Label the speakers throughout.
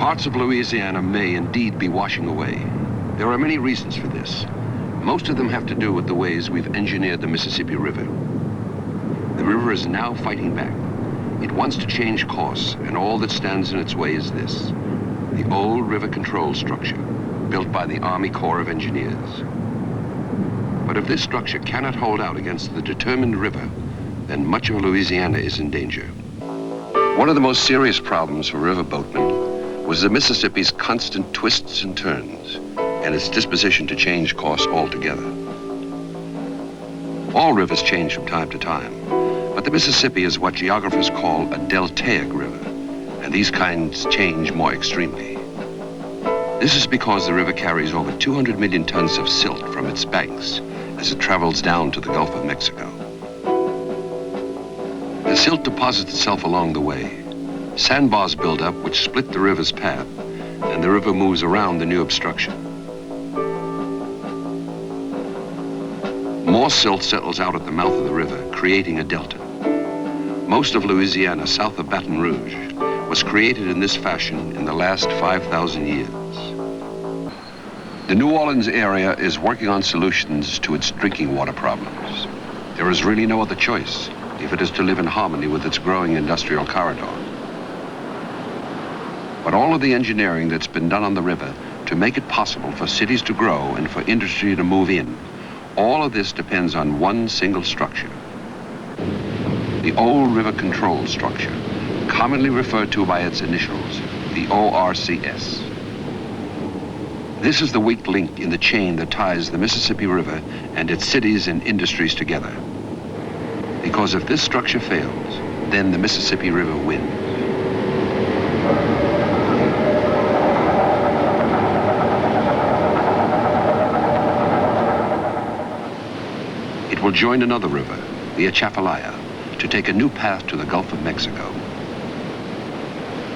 Speaker 1: Parts of Louisiana may indeed be washing away. There are many reasons for this. Most of them have to do with the ways we've engineered the Mississippi River. The river is now fighting back. It wants to change course, and all that stands in its way is this: the old river control structure built by the Army Corps of Engineers. But if this structure cannot hold out against the determined river, then much of Louisiana is in danger. One of the most serious problems for riverboatmen was the Mississippi's constant twists and turns and its disposition to change course altogether. All rivers change from time to time, but the Mississippi is what geographers call a deltaic river, and these kinds change more extremely. This is because the river carries over 200 million tons of silt from its banks as it travels down to the Gulf of Mexico. The silt deposits itself along the way. Sandbars build up which split the river's path, and the river moves around the new obstruction. More silt settles out at the mouth of the river, creating a delta. Most of Louisiana, south of Baton Rouge, was created in this fashion in the last 5,000 years. The New Orleans area is working on solutions to its drinking water problems. There is really no other choice if it is to live in harmony with its growing industrial corridor. But all of the engineering that's been done on the river to make it possible for cities to grow and for industry to move in, all of this depends on one single structure: the old river control structure, commonly referred to by its initials, the ORCS. This is the weak link in the chain that ties the Mississippi River and its cities and industries together. Because if this structure fails, then the Mississippi River wins. It will join another river, the Atchafalaya, to take a new path to the Gulf of Mexico.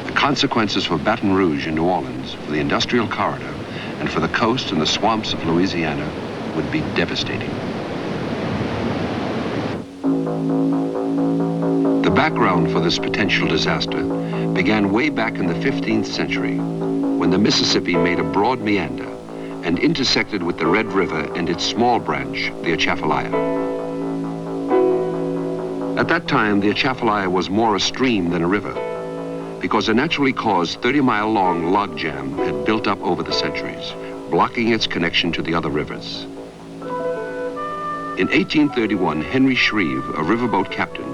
Speaker 1: The consequences for Baton Rouge and New Orleans, for the industrial corridor, and for the coast and the swamps of Louisiana would be devastating. The background for this potential disaster began way back in the 15th century, when the Mississippi made a broad meander and intersected with the Red River and its small branch, the Atchafalaya. At that time, the Atchafalaya was more a stream than a river, because a naturally caused 30-mile-long logjam had built up over the centuries, blocking its connection to the other rivers. In 1831, Henry Shreve, a riverboat captain,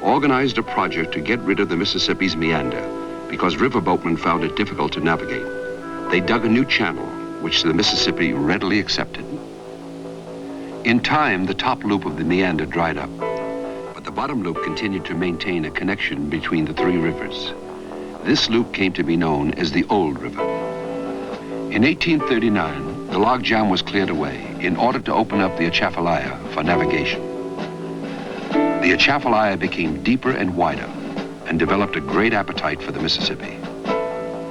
Speaker 1: organized a project to get rid of the Mississippi's meander, because riverboatmen found it difficult to navigate. They dug a new channel, which the Mississippi readily accepted. In time, the top loop of the meander dried up, but the bottom loop continued to maintain a connection between the three rivers. This loop came to be known as the Old River. In 1839, the logjam was cleared away in order to open up the Atchafalaya for navigation. The Atchafalaya became deeper and wider and developed a great appetite for the Mississippi.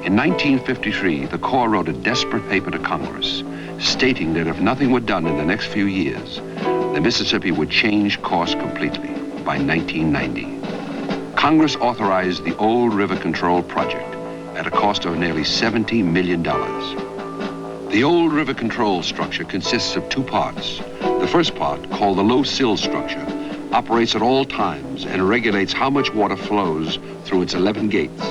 Speaker 1: In 1953, the Corps wrote a desperate paper to Congress, stating that if nothing were done in the next few years, the Mississippi would change course completely by 1990. Congress authorized the Old River Control Project at a cost of nearly $70 million. The Old River Control structure consists of two parts. The first part, called the low sill structure, operates at all times and regulates how much water flows through its 11 gates.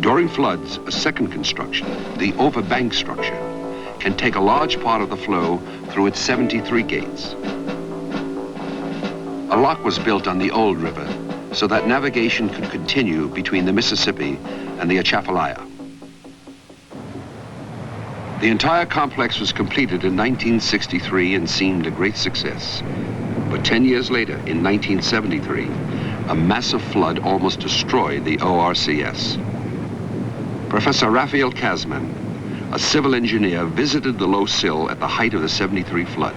Speaker 1: During floods, a second construction, the overbank structure, can take a large part of the flow through its 73 gates. A lock was built on the Old River so that navigation could continue between the Mississippi and the Atchafalaya. The entire complex was completed in 1963 and seemed a great success. But 10 years later, in 1973, a massive flood almost destroyed the ORCS. Professor Raphael Kazman, a civil engineer, visited the low sill at the height of the 73 flood.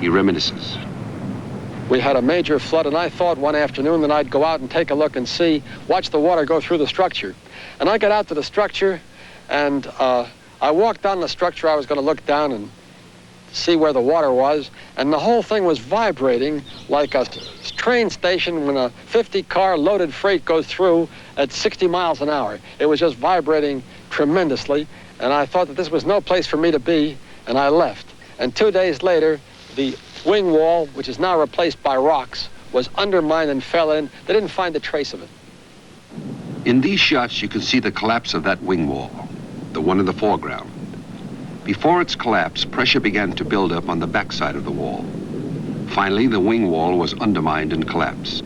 Speaker 1: He reminisces.
Speaker 2: We had a major flood, and I thought one afternoon that I'd go out and take a look and watch the water go through the structure. And I got out to the structure, and I walked down the structure. I was going to look down and see where the water was, and the whole thing was vibrating like a train station when a 50-car loaded freight goes through at 60 miles an hour. It was just vibrating tremendously, and I thought that this was no place for me to be, and I left. And 2 days later, the wing wall, which is now replaced by rocks, was undermined and fell in. They didn't find a trace of it.
Speaker 1: In these shots, you can see the collapse of that wing wall, the one in the foreground. Before its collapse, pressure began to build up on the backside of the wall. Finally, the wing wall was undermined and collapsed.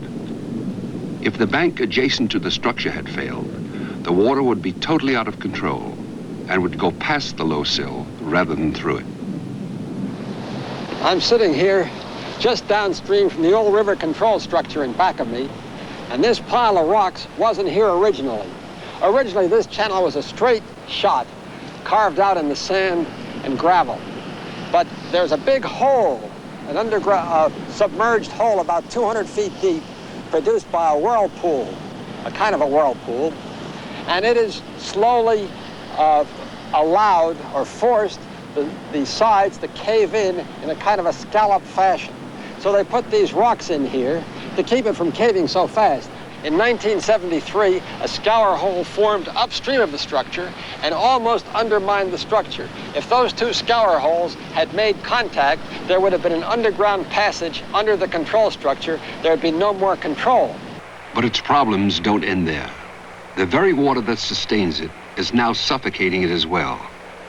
Speaker 1: If the bank adjacent to the structure had failed, the water would be totally out of control and would go past the low sill rather than through it.
Speaker 2: I'm sitting here just downstream from the old river control structure in back of me, and this pile of rocks wasn't here originally. Originally, this channel was a straight shot carved out in the sand and gravel. But there's a big hole, an underground, submerged hole about 200 feet deep, produced by a whirlpool, a kind of a whirlpool, and it is slowly allowed or forced the sides to cave in a kind of a scallop fashion. So they put these rocks in here to keep it from caving so fast. In 1973, a scour hole formed upstream of the structure and almost undermined the structure. If those two scour holes had made contact, there would have been an underground passage under the control structure. There would be no more control.
Speaker 1: But its problems don't end there. The very water that sustains it is now suffocating it as well,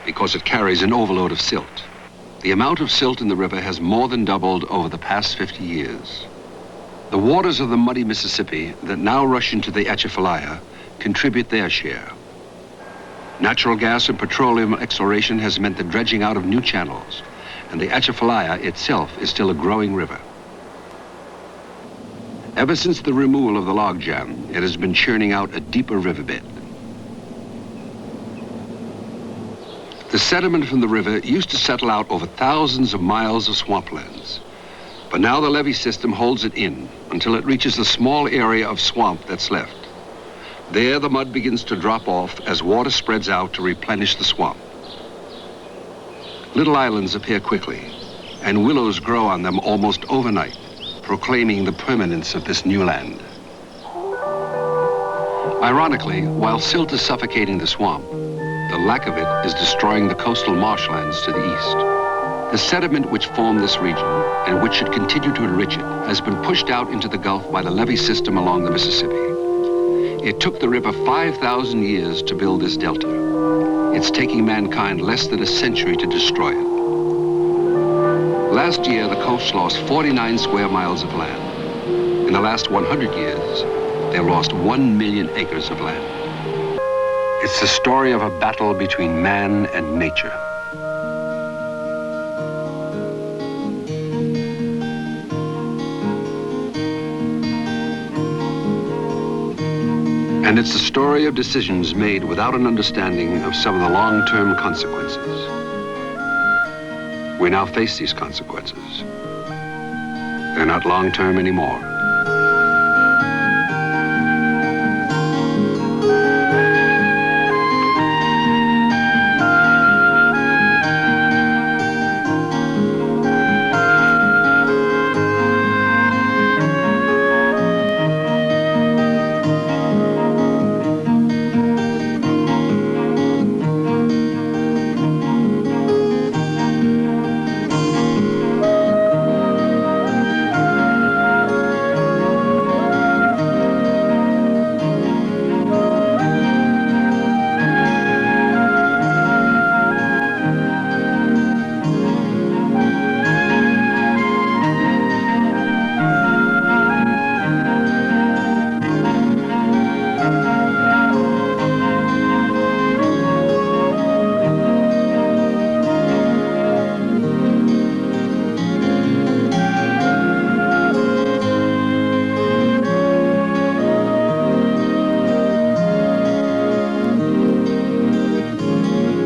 Speaker 1: because it carries an overload of silt. The amount of silt in the river has more than doubled over the past 50 years. The waters of the muddy Mississippi that now rush into the Atchafalaya contribute their share. Natural gas and petroleum exploration has meant the dredging out of new channels, and the Atchafalaya itself is still a growing river. Ever since the removal of the logjam, it has been churning out a deeper riverbed. The sediment from the river used to settle out over thousands of miles of swamplands. But now the levee system holds it in until it reaches the small area of swamp that's left. There, the mud begins to drop off as water spreads out to replenish the swamp. Little islands appear quickly, and willows grow on them almost overnight, proclaiming the permanence of this new land. Ironically, while silt is suffocating the swamp, the lack of it is destroying the coastal marshlands to the east. The sediment which formed this region, and which should continue to enrich it, has been pushed out into the Gulf by the levee system along the Mississippi. It took the river 5,000 years to build this delta. It's taking mankind less than a century to destroy it. Last year, the coast lost 49 square miles of land. In the last 100 years, they lost 1 million acres of land. It's the story of a battle between man and nature. And it's the story of decisions made without an understanding of some of the long-term consequences. We now face these consequences. They're not long-term anymore.